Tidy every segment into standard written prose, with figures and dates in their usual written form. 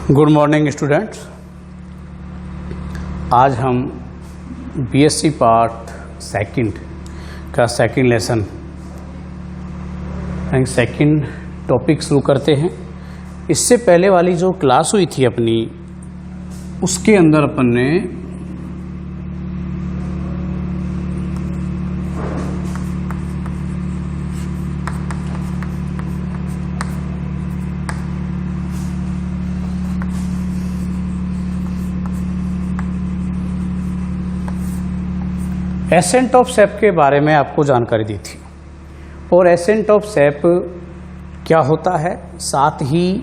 Good morning students. आज हम BSc part second का सेकंड लेसन सेकंड टॉपिक शुरू करते हैं। इससे पहले वाली जो क्लास हुई थी अपनी, उसके अंदर अपन ने एसेंट ऑफ सेप के बारे में आपको जानकारी दी थी और एसेंट ऑफ सेप क्या होता है, साथ ही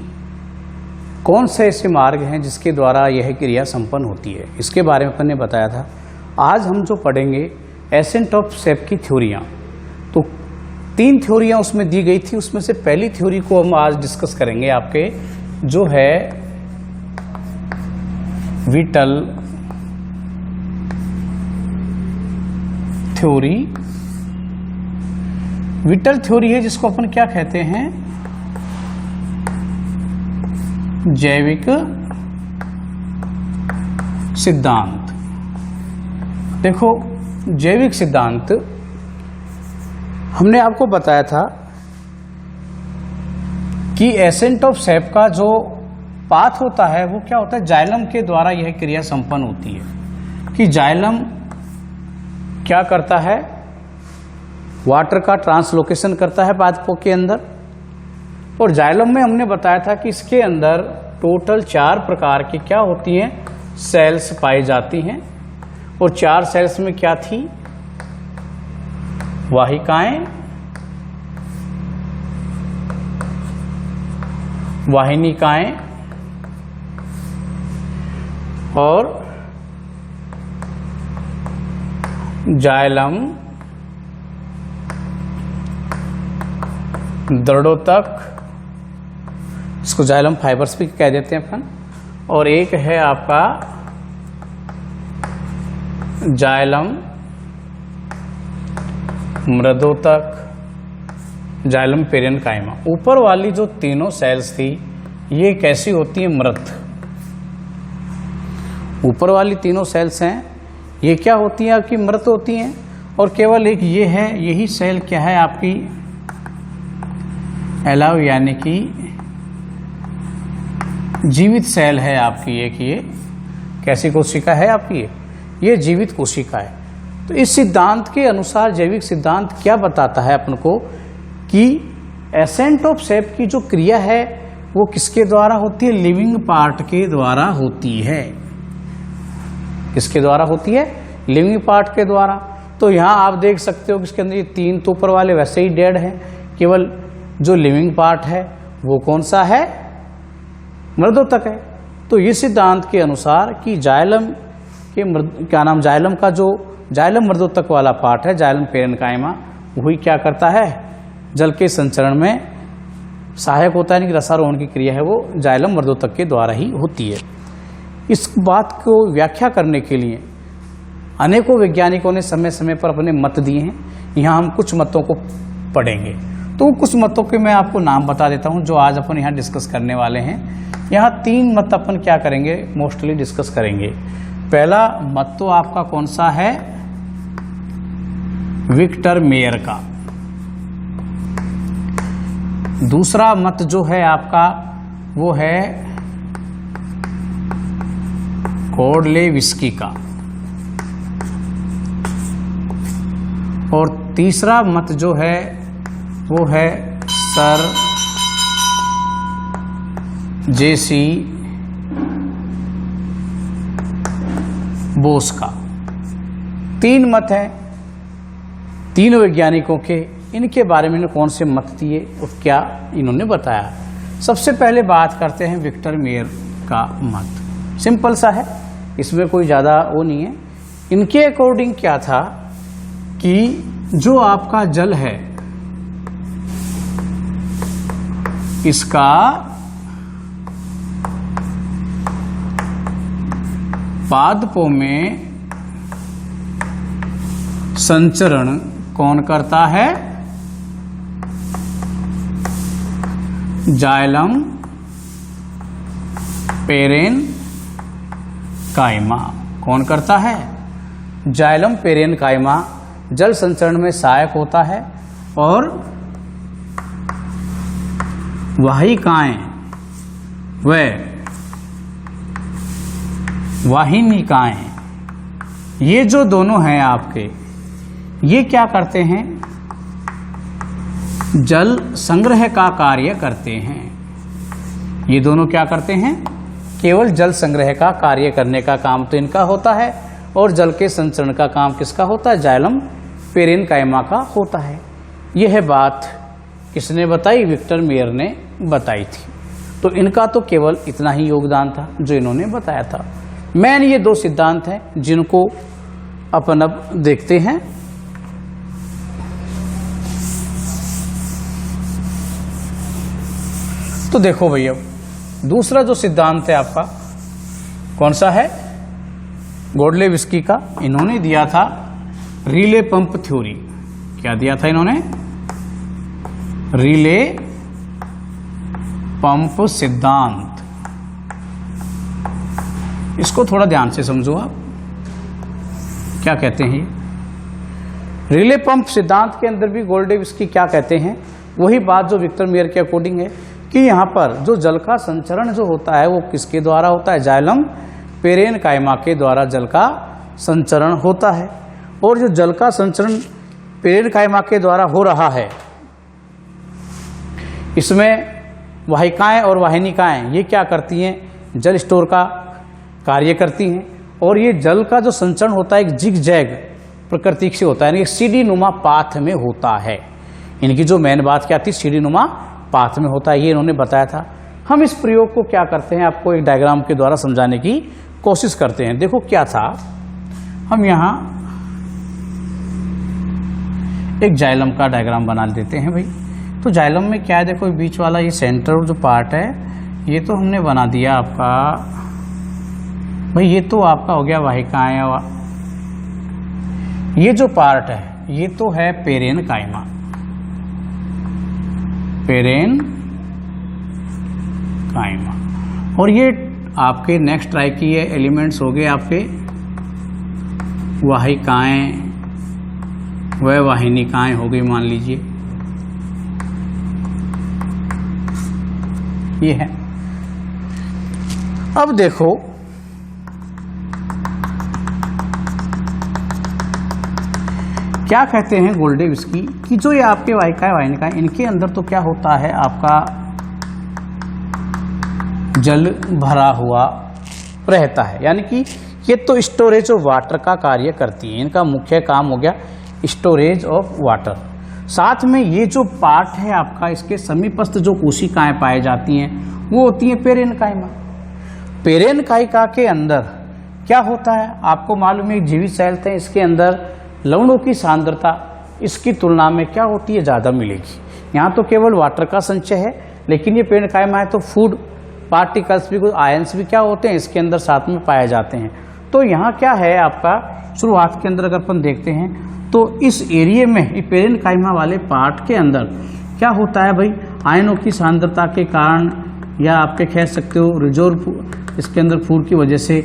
कौन से ऐसे मार्ग हैं जिसके द्वारा यह क्रिया संपन्न होती है, इसके बारे में अपन ने बताया था। आज हम जो पढ़ेंगे एसेंट ऑफ सेप की थ्योरियाँ, तो 3 थ्योरियाँ उसमें दी गई थी। उसमें से पहली थ्योरी को हम आज डिस्कस करेंगे, आपके जो है विटल थ्योरी। विटल थ्योरी है जिसको अपन क्या कहते हैं, जैविक सिद्धांत। देखो, जैविक सिद्धांत हमने आपको बताया था कि एसेंट ऑफ सेप का जो पाथ होता है वो क्या होता है, जाइलम के द्वारा यह क्रिया संपन्न होती है। कि जाइलम क्या करता है, वाटर का ट्रांसलोकेशन करता है पादपों के अंदर। और जाइलम में हमने बताया था कि इसके अंदर टोटल 4 प्रकार की क्या होती हैं, सेल्स पाई जाती हैं। और 4 सेल्स में क्या थी, वाहिकाएं, वाहिनिकाएं और जाइलम, दृढ़ोतक, इसको जाइलम फाइबर्स भी कह देते हैं अपन। और एक है आपका जाइलम मृदोतक, जाइलम पेरेन्काइमा। ऊपर वाली जो तीनों सेल्स थी ये कैसी होती है, मृत। ऊपर वाली तीनों सेल्स हैं ये क्या होती हैं, आपकी मृत होती हैं। और केवल एक ये है, यही सेल क्या है आपकी एलाव, यानी कि जीवित सेल है आपकी। एक ये कैसी कोशिका है आपकी, ये जीवित कोशिका है। तो इस सिद्धांत के अनुसार जैविक सिद्धांत क्या बताता है अपन को कि एसेंट ऑफ सेप की जो क्रिया है वो किसके द्वारा होती है, लिविंग पार्ट के द्वारा होती है। किसके द्वारा होती है, लिविंग पार्ट के द्वारा। तो यहाँ आप देख सकते हो कि इसके अंदर ये 3 तो ऊपर वाले वैसे ही डेड हैं, केवल जो लिविंग पार्ट है वो कौन सा है, मृदोतक है। तो ये सिद्धांत के अनुसार कि जाइलम के जाइलम का जो जाइलम मृदोतक वाला पार्ट है, जाइलम पेरेन्काइमा, वही क्या करता है, जल के संचरण में सहायक होता है। यानी कि रसारोहण की क्रिया है वो जाइलम मृदोतक के द्वारा ही होती है। इस बात को व्याख्या करने के लिए अनेकों वैज्ञानिकों ने समय समय पर अपने मत दिए हैं। यहाँ हम कुछ मतों को पढ़ेंगे। तो कुछ मतों के मैं आपको नाम बता देता हूँ जो आज अपन यहाँ डिस्कस करने वाले हैं। यहाँ 3 मत अपन क्या करेंगे, मोस्टली डिस्कस करेंगे। पहला मत तो आपका कौन सा है, विक्टर मेयर का। दूसरा मत जो है आपका वो है कोर्डलेविस्की का। और तीसरा मत जो है वो है सर जेसी बोस का। 3 मत हैं 3 वैज्ञानिकों के। इनके बारे में कौन से मत दिए और क्या इन्होंने बताया। सबसे पहले बात करते हैं विक्टर मेयर का मत। सिंपल सा है, इसमें कोई ज़्यादा वो नहीं है। इनके अकॉर्डिंग क्या था कि जो आपका जल है इसका पादपों में संचरण कौन करता है, जाइलम पेरेन काइमा कौन करता है? जाइलम पेरेन काइमा जल संचरण में सहायक होता है और वाहिकाएं व वाहिनिकाएं ये जो दोनों हैं आपके, ये क्या करते हैं? जल संग्रह का कार्य करते हैं। ये दोनों क्या करते हैं? केवल जल संग्रह का कार्य करने का काम तो इनका होता है और जल के संचरण का काम किसका होता है? जाइलम पेरेन काइमा का होता है। यह है बात किसने बताई? विक्टर मेयर ने बताई थी। तो इनका तो केवल इतना ही योगदान था जो इन्होंने बताया था। मेन ये दो सिद्धांत हैं जिनको अपन अब देखते हैं। तो देखो भैया, दूसरा जो सिद्धांत है आपका कौन सा है? गोडलेविस्की का। इन्होंने दिया था रिले पंप थ्योरी। क्या दिया था इन्होंने? रिले पंप सिद्धांत। इसको थोड़ा ध्यान से समझो आप, क्या कहते हैं ये रिले पंप सिद्धांत के अंदर भी गोल्डेविस्की क्या कहते हैं? वही बात जो विक्टर मेयर के अकॉर्डिंग है कि यहाँ पर जो जल का संचरण जो होता है वो किसके द्वारा होता है? जाइलम पेरेन काइमा के द्वारा जल का संचरण होता है। और जो जल का संचरण पेरेन काइमा के द्वारा हो रहा है, इसमें वाहिकाएं और वाहिनिकाएं ये क्या करती हैं? जल स्टोर का कार्य करती हैं। और ये जल का जो संचरण होता है एक जिग जैग प्रकृति से होता है, यानी सीढ़ी नुमा पाथ में होता है। इनकी जो मेन बात क्या थी? सीढ़ी नुमा पाथ में होता है, ये इन्होंने बताया था। हम इस प्रयोग को क्या करते हैं, आपको एक डायग्राम के द्वारा समझाने की कोशिश करते हैं। देखो क्या था, हम यहाँ एक जाइलम का डायग्राम बना देते हैं भाई। तो जाइलम में क्या है? देखो बीच वाला ये सेंटर जो पार्ट है ये तो हमने बना दिया आपका भाई। ये तो आपका हो गया वाहिकाएं। ये जो पार्ट है ये तो है पेरेन काइमा, पेरेन काइमा। और ये आपके नेक्स्ट ट्राई की ये एलिमेंट्स हो गए आपके वाहिकाएं व वाहिनिकाएं हो गई, मान लीजिए ये है। अब देखो क्या कहते हैं गोल्डेविस्की कि जो ये आपके वाहिकाएं वाहिनिकाएं, इनके अंदर तो क्या होता है? आपका जल भरा हुआ रहता है, यानी कि ये तो स्टोरेज ऑफ वाटर का कार्य करती है। इनका मुख्य काम हो गया स्टोरेज ऑफ वाटर। साथ में ये जो पार्ट है आपका, इसके समीपस्थ जो कोशिकाएं पाई जाती हैं वो होती हैं पेरेन काइमा। पेरेन काइका के अंदर क्या होता है? आपको मालूम है जीवित सेल थे, इसके अंदर लवणों की सांद्रता इसकी तुलना में क्या होती है? ज़्यादा मिलेगी। यहाँ तो केवल वाटर का संचय है, लेकिन ये पेरेन काइमा है तो फूड पार्टिकल्स भी, कुछ आयंस भी क्या होते हैं इसके अंदर साथ में पाए जाते हैं। तो यहाँ क्या है आपका, शुरुआत के अंदर अगर अपन देखते हैं तो इस एरिया में पेरेन काइमा वाले पार्ट के अंदर क्या होता है भाई? आयनों की सांद्रता के कारण, या आपके कह सकते हो रिजर्व इसके अंदर फूड की वजह से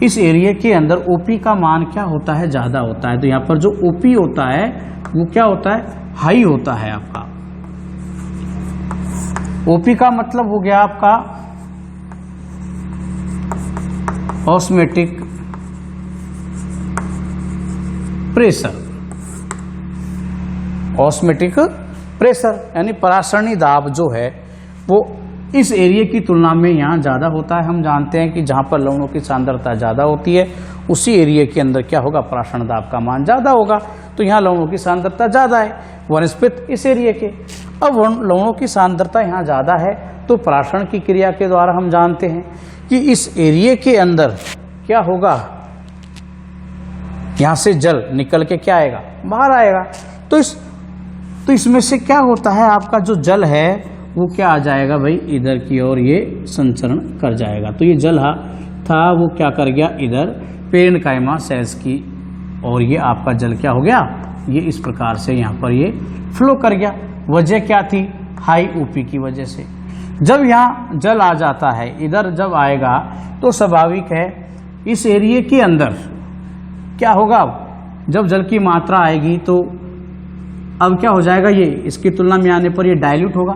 इस एरिया के अंदर ओपी का मान क्या होता है? ज़्यादा होता है। तो यहाँ पर जो ओपी होता है वो क्या होता है? हाई होता है आपका। ओपी का मतलब हो गया आपका ऑस्मेटिक प्रेशर। ऑस्मेटिक प्रेशर यानी परासरणी दाब जो है वो इस एरिया की तुलना में यहाँ ज़्यादा होता है। हम जानते हैं कि जहाँ पर लवणों की सांद्रता ज़्यादा होती है उसी एरिया के अंदर क्या होगा? परासरण दाब का मान ज़्यादा होगा। तो यहाँ लवणों की सांद्रता ज़्यादा है वनस्पति इस एरिया के। अब लवणों की सांद्रता यहाँ ज़्यादा है तो परासरण की क्रिया के द्वारा हम जानते हैं कि इस एरिया के अंदर क्या होगा? यहाँ से जल निकल के क्या आएगा? बाहर आएगा। तो इसमें से क्या होता है? आपका जो जल है वो क्या आ जाएगा भाई? इधर की ओर ये संचरण कर जाएगा। तो ये जल था वो क्या कर गया? इधर पेरेन काइमा सेल्स की, और ये आपका जल क्या हो गया? ये इस प्रकार से यहाँ पर ये फ्लो कर गया। वजह क्या थी? हाई ओपी की वजह से। जब यहाँ जल आ जाता है, इधर जब आएगा तो स्वाभाविक है इस एरिया के अंदर क्या होगा, जब जल की मात्रा आएगी तो अब क्या हो जाएगा, ये इसकी तुलना में आने पर ये डाइल्यूट होगा,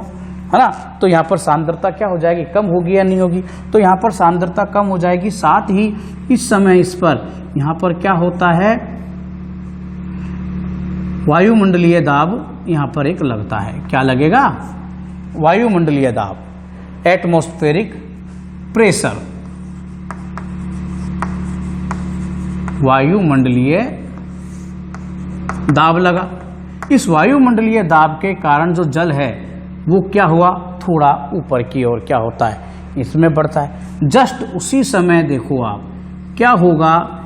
है ना। तो यहाँ पर सांद्रता क्या हो जाएगी, कम होगी या नहीं होगी, तो यहाँ पर सांद्रता कम हो जाएगी। साथ ही इस समय इस पर यहाँ पर क्या होता है, वायुमंडलीय दाब यहाँ पर एक लगता है। क्या लगेगा, वायुमंडलीय दाब, एटमॉस्फेरिक प्रेशर, वायुमंडलीय दाब लगा। इस वायुमंडलीय दाब के कारण जो जल है वो क्या हुआ, थोड़ा ऊपर की ओर क्या होता है, इसमें बढ़ता है। जस्ट उसी समय देखो आप क्या होगा,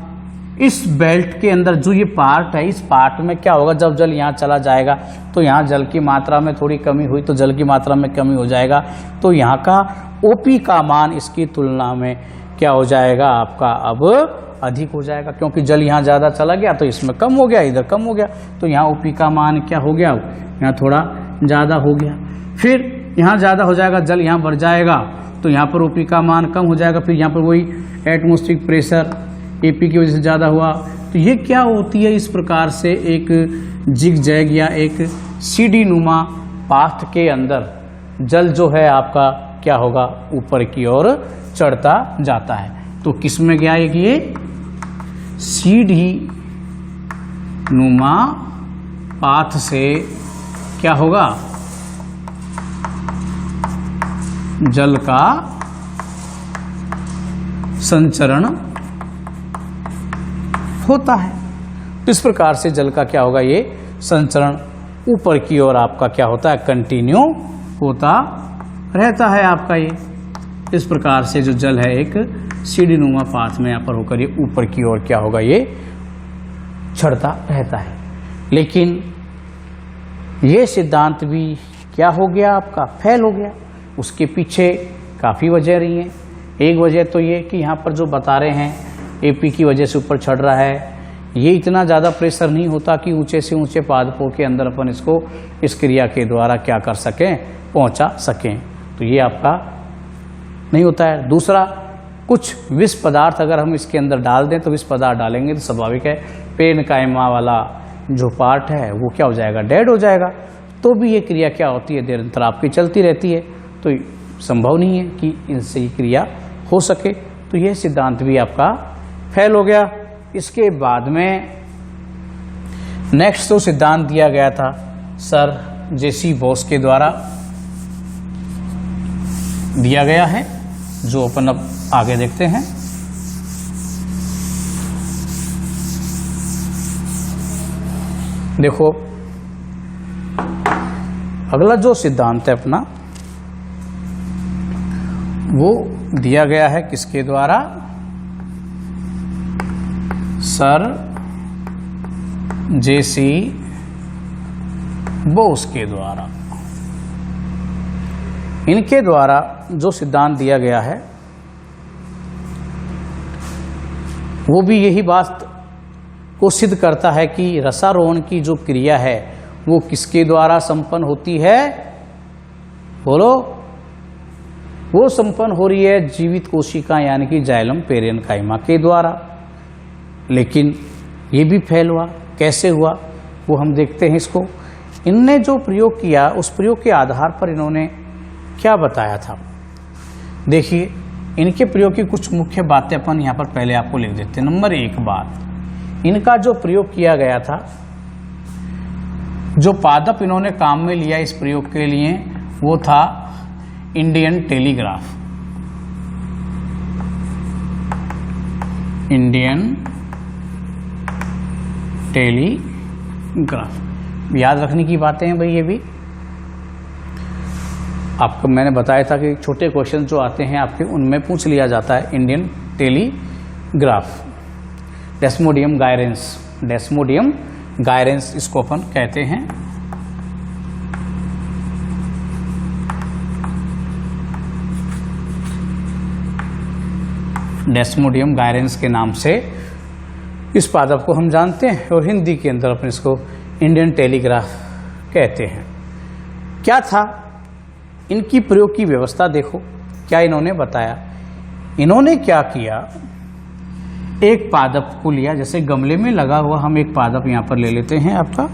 इस बेल्ट के अंदर जो ये पार्ट है, इस पार्ट में क्या होगा, जब जल यहाँ चला जाएगा तो यहाँ जल की मात्रा में थोड़ी कमी हुई तो जल की मात्रा में कमी हो जाएगा, तो यहाँ का ओपी का मान इसकी तुलना में क्या हो जाएगा, आपका अब अधिक हो जाएगा, क्योंकि जल यहाँ ज़्यादा चला गया तो इसमें कम हो गया, इधर कम हो गया, तो यहाँ ओपी का मान क्या हो गया, यहाँ थोड़ा ज़्यादा हो गया। फिर यहाँ ज़्यादा हो जाएगा, जल यहाँ बढ़ जाएगा तो यहाँ पर ओपी का मान कम हो जाएगा। फिर यहाँ पर वही एटमॉस्फेरिक प्रेशर एपी की वजह से ज़्यादा हुआ, तो ये क्या होती है, इस प्रकार से एक जिग जैग या एक सीढ़ी नुमा पाथ के अंदर जल जो है आपका क्या होगा, ऊपर की ओर चढ़ता जाता है। तो किस में गया, ये सीढ़ी नुमा पाथ से क्या होगा, जल का संचरण होता है। इस प्रकार से जल का क्या होगा, ये संचरण ऊपर की ओर आपका क्या होता है, कंटिन्यू होता रहता है आपका। ये इस प्रकार से जो जल है एक सीढ़ी नुमा पाथ में यहाँ पर होकर ये ऊपर की ओर क्या होगा, ये चढ़ता रहता है। लेकिन ये सिद्धांत भी क्या हो गया, आपका फेल हो गया। उसके पीछे काफ़ी वजह रही हैं। एक वजह तो ये कि यहाँ पर जो बता रहे हैं एपी की वजह से ऊपर चढ़ रहा है, ये इतना ज़्यादा प्रेशर नहीं होता कि ऊंचे से ऊंचे पादपों के अंदर अपन इसको इस क्रिया के द्वारा क्या कर सकें, पहुंचा सकें, तो ये आपका नहीं होता है। दूसरा, कुछ विष पदार्थ अगर हम इसके अंदर डाल दें, तो विष पदार्थ डालेंगे तो स्वाभाविक है पेनकाइमा वाला जो पार्ट है वो क्या हो जाएगा, डेड हो जाएगा। तो भी ये क्रिया क्या होती है, निरंतर आपकी चलती रहती है, तो संभव नहीं है कि इनसे ये क्रिया हो सके। तो ये सिद्धांत भी आपका फेल हो गया। इसके बाद में नेक्स्ट तो सिद्धांत दिया गया था सर जेसी बोस के द्वारा दिया गया है, जो अपन अब आगे देखते हैं। देखो अगला जो सिद्धांत है अपना वो दिया गया है किसके द्वारा, सर जेसी बोस के द्वारा। इनके द्वारा जो सिद्धांत दिया गया है वो भी यही बात को सिद्ध करता है कि रसारोहण की जो क्रिया है वो किसके द्वारा संपन्न होती है, बोलो, वो संपन्न हो रही है जीवित कोशिका यानी कि जाइलम पेरेन्काइमा के द्वारा। लेकिन ये भी फेल हुआ। कैसे हुआ वो हम देखते हैं इसको। इनने जो प्रयोग किया उस प्रयोग के आधार पर इन्होंने क्या बताया था, देखिए इनके प्रयोग की कुछ मुख्य बातें अपन यहाँ पर पहले आपको लिख देते हैं। नंबर 1 बात, इनका जो प्रयोग किया गया था, जो पादप इन्होंने काम में लिया इस प्रयोग के लिए वो था इंडियन टेलीग्राफ। इंडियन टेलीग्राफ याद रखने की बातें हैं भाई। ये भी आपको मैंने बताया था कि छोटे क्वेश्चन जो आते हैं आपके उनमें पूछ लिया जाता है। इंडियन टेलीग्राफ, डेस्मोडियम गायरेंस, डेस्मोडियम गायरेंस इसको अपन कहते हैं। डेस्मोडियम गायरेंस के नाम से इस पादप को हम जानते हैं और हिंदी के अंदर अपन इसको इंडियन टेलीग्राफ कहते हैं। क्या था इनकी प्रयोग की व्यवस्था देखो क्या इन्होंने बताया। इन्होंने क्या किया, एक पादप को लिया, जैसे गमले में लगा हुआ हम एक पादप यहां पर ले लेते हैं आपका,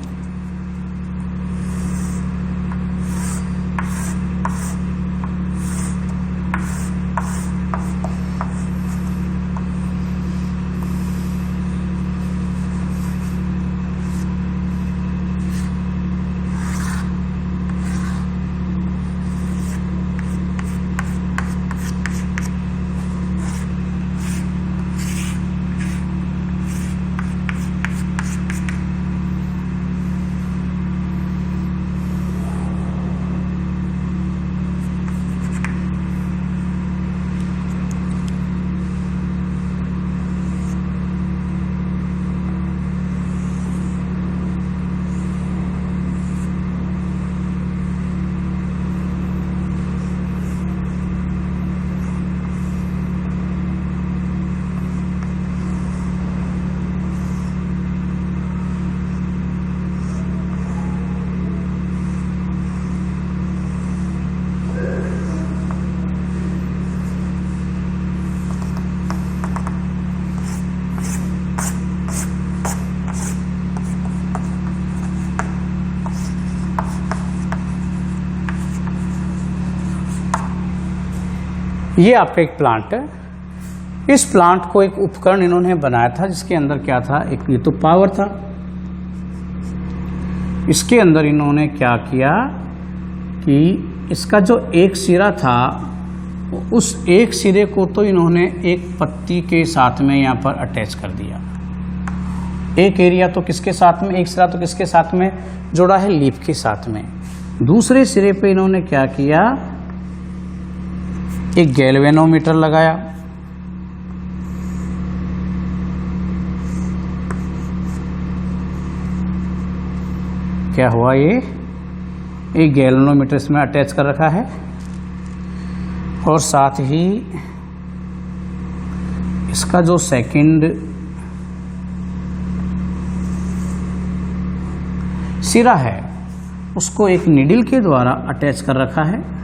ये आपका एक प्लांट है। इस प्लांट को एक उपकरण इन्होंने बनाया था जिसके अंदर क्या था, एक ये तो पावर था, इसके अंदर इन्होंने क्या किया कि इसका जो एक सिरा था उस एक सिरे को तो इन्होंने एक पत्ती के साथ में यहाँ पर अटैच कर दिया। एक एरिया तो किसके साथ में, एक सिरा तो किसके साथ में जोड़ा है, लीफ के साथ में। दूसरे सिरे पे इन्होंने क्या किया, एक गैल्वेनोमीटर लगाया, क्या हुआ, ये एक गैल्वेनोमीटर इसमें अटैच कर रखा है और साथ ही इसका जो सेकंड सिरा है उसको एक नीडल के द्वारा अटैच कर रखा है।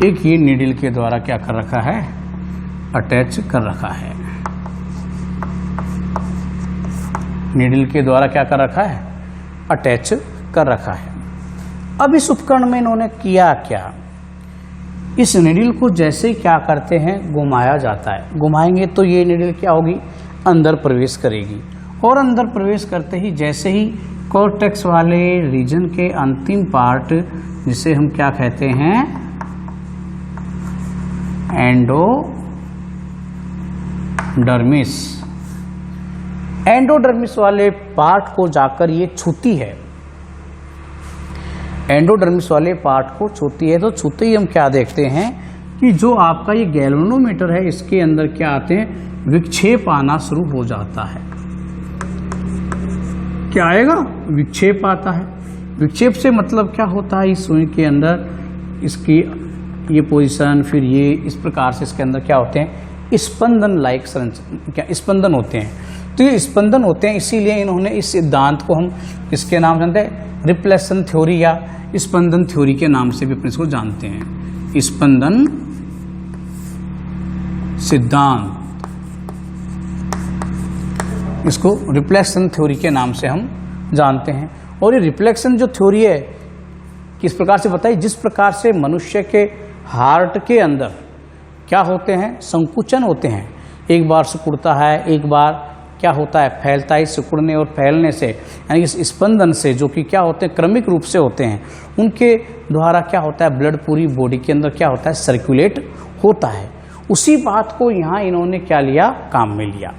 एक ही नीडल के द्वारा क्या कर रखा है, अटैच कर रखा है। नीडल के द्वारा क्या कर रखा है, अटैच कर रखा है। अब इस उपकरण में इन्होंने किया क्या, इस नीडल को जैसे ही क्या करते हैं घुमाया जाता है, घुमाएंगे तो ये नीडल क्या होगी, अंदर प्रवेश करेगी और अंदर प्रवेश करते ही जैसे ही कॉर्टेक्स वाले रीजन के अंतिम पार्ट जिसे हम क्या कहते हैं, एंडोडर्मिस वाले पार्ट को जाकर ये छूती है, एंडोडर्मिस वाले पार्ट को छूती है। तो छूते ही हम क्या देखते हैं कि जो आपका ये गैल्वेनोमीटर है इसके अंदर क्या आते हैं, विक्षेप आना शुरू हो जाता है। क्या आएगा, विक्षेप आता है। विक्षेप से मतलब क्या होता है, इस सुई के अंदर इसकी ये पोजीशन, फिर ये इस प्रकार से इसके अंदर क्या होते हैं, स्पंदन लाइक क्या स्पंदन होते हैं। तो ये स्पंदन होते हैं, इसीलिए इन्होंने इस सिद्धांत को हम किसके नाम जानते हैं, रिफ्लेक्शन थ्योरी या स्पंदन थ्योरी के नाम से भी अपने इसको जानते हैं। स्पंदन सिद्धांत, इसको रिफ्लेक्शन थ्योरी के नाम से हम जानते हैं। और ये रिफ्लेक्शन जो थ्योरी है किस प्रकार से बताइए, जिस प्रकार से मनुष्य के हार्ट के अंदर क्या होते हैं, संकुचन होते हैं, एक बार सिकुड़ता है, एक बार क्या होता है, फैलता है। सिकुड़ने और फैलने से यानी इस स्पंदन से जो कि क्या होते हैं, क्रमिक रूप से होते हैं, उनके द्वारा क्या होता है, ब्लड पूरी बॉडी के अंदर क्या होता है, सर्कुलेट होता है। उसी बात को यहाँ इन्होंने क्या लिया, काम में लिया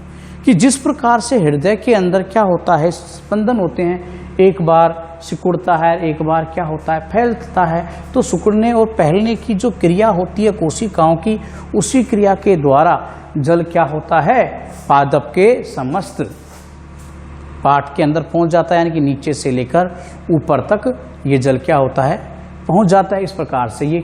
कि जिस प्रकार से हृदय के अंदर क्या होता है, स्पंदन होते हैं, एक बार सिकुड़ता है, एक बार क्या होता है, फैलता है। तो सिकुड़ने और फैलने की जो क्रिया होती है कोशिकाओं की, उसी क्रिया के द्वारा जल क्या होता है, पादप के समस्त पार्ट के अंदर पहुंच जाता है, यानी कि नीचे से लेकर ऊपर तक ये जल क्या होता है, पहुंच जाता है। इस प्रकार से ये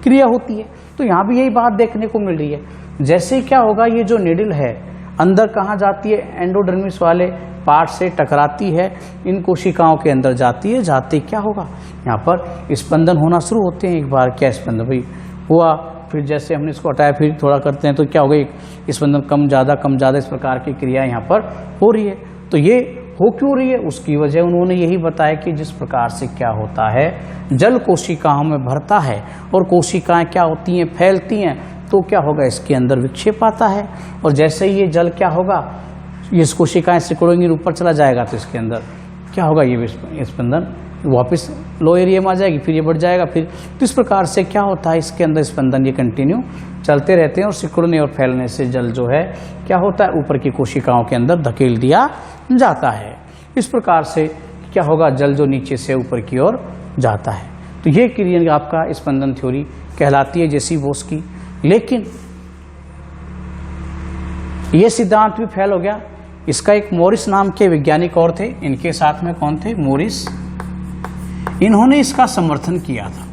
क्रिया होती है। तो यहाँ भी यही बात देखने को मिल रही है। जैसे क्या होगा, ये जो निडल है अंदर कहाँ जाती है, एंडोडर्मिस वाले पार्ट से टकराती है, इन कोशिकाओं के अंदर जाती है। जाते क्या होगा, यहाँ पर स्पंदन होना शुरू होते हैं। एक बार क्या स्पंदन भाई हुआ, फिर जैसे हमने इसको हटाया फिर थोड़ा करते हैं तो क्या होगा, एक स्पंदन कम ज़्यादा इस प्रकार की क्रिया यहाँ पर हो रही है। तो ये हो क्यों रही है, उसकी वजह उन्होंने यही बताया कि जिस प्रकार से क्या होता है, जल कोशिकाओं में भरता है और कोशिकाएं क्या होती हैं, फैलती हैं, तो क्या होगा, इसके अंदर विक्षेप आता है। और जैसे ही ये जल क्या होगा, ये कोशिकाएं सिकुड़ेंगी, ऊपर चला जाएगा, तो इसके अंदर क्या होगा, ये स्पंदन वापस लो एरिया में आ जाएगी, फिर ये बढ़ जाएगा। फिर तो इस प्रकार से क्या होता है, इसके अंदर स्पंदन ये कंटिन्यू चलते रहते हैं और सिकुड़ने और फैलने से जल जो है क्या होता है, ऊपर की कोशिकाओं के अंदर धकेल दिया जाता है। इस प्रकार से क्या होगा, जल जो नीचे से ऊपर की ओर जाता है। तो ये क्रिया आपका स्पंदन थ्योरी कहलाती है जेसी बोस की। लेकिन ये सिद्धांत भी फेल हो गया। इसका एक मोरिस नाम के वैज्ञानिक और थे, इनके साथ में कौन थे, मोरिस, इन्होंने इसका समर्थन किया था।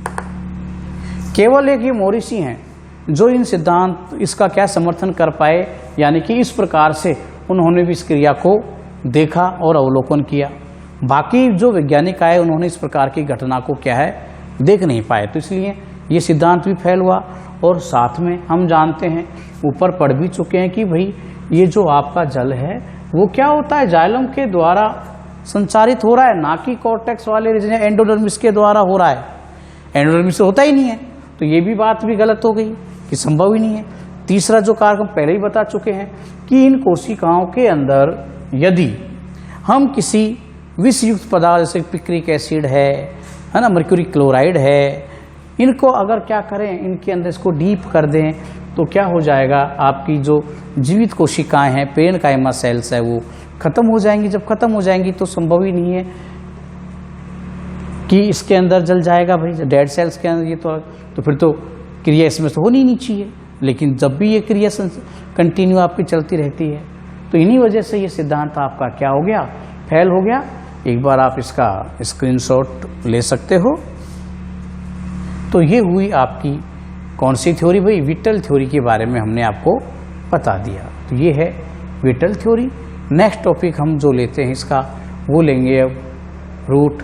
केवल एक ये मोरिस ही हैं जो इन सिद्धांत इसका क्या समर्थन कर पाए, यानी कि इस प्रकार से उन्होंने भी इस क्रिया को देखा और अवलोकन किया। बाकी जो वैज्ञानिक आए उन्होंने इस प्रकार की घटना को क्या है, देख नहीं पाए। तो इसलिए ये सिद्धांत भी फेल हुआ। और साथ में हम जानते हैं, ऊपर पढ़ भी चुके हैं कि भाई ये जो आपका जल है वो क्या होता है, जाइलम के द्वारा संचारित हो रहा है, ना कि कॉर्टेक्स वाले रीजन एंडोडर्मिस के द्वारा हो रहा है। एंडोडर्मिस से होता ही नहीं है। तो ये भी बात भी गलत हो गई कि संभव ही नहीं है। तीसरा जो कारक हम पहले ही बता चुके हैं कि इन कोशिकाओं के अंदर यदि हम किसी विषयुक्त पदार्थ जैसे पिक्रिक एसिड है ना, मर्क्यूरी क्लोराइड है, इनको अगर क्या करें, इनके अंदर इसको डीप कर दें, तो क्या हो जाएगा, आपकी जो जीवित कोशिकाएं हैं, पेरेन्काइमा सेल्स है, वो खत्म हो जाएंगी। जब खत्म हो जाएंगी तो संभव ही नहीं है कि इसके अंदर जल जाएगा भाई, डेड सेल्स के अंदर ये तो फिर तो क्रिया इसमें तो होनी नहीं चाहिए। लेकिन जब भी ये क्रिया कंटिन्यू आपकी चलती रहती है, तो इन्हीं वजह से ये सिद्धांत आपका क्या हो गया, फेल हो गया। एक बार आप इसका स्क्रीनशॉट ले सकते हो। तो ये हुई आपकी कौन सी थ्योरी भाई, विटल थ्योरी के बारे में हमने आपको बता दिया। तो ये है विटल थ्योरी। नेक्स्ट टॉपिक हम जो लेते हैं इसका, वो लेंगे अब रूट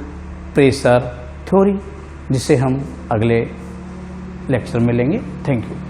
प्रेशर थ्योरी, जिसे हम अगले लेक्चर में लेंगे। Thank you.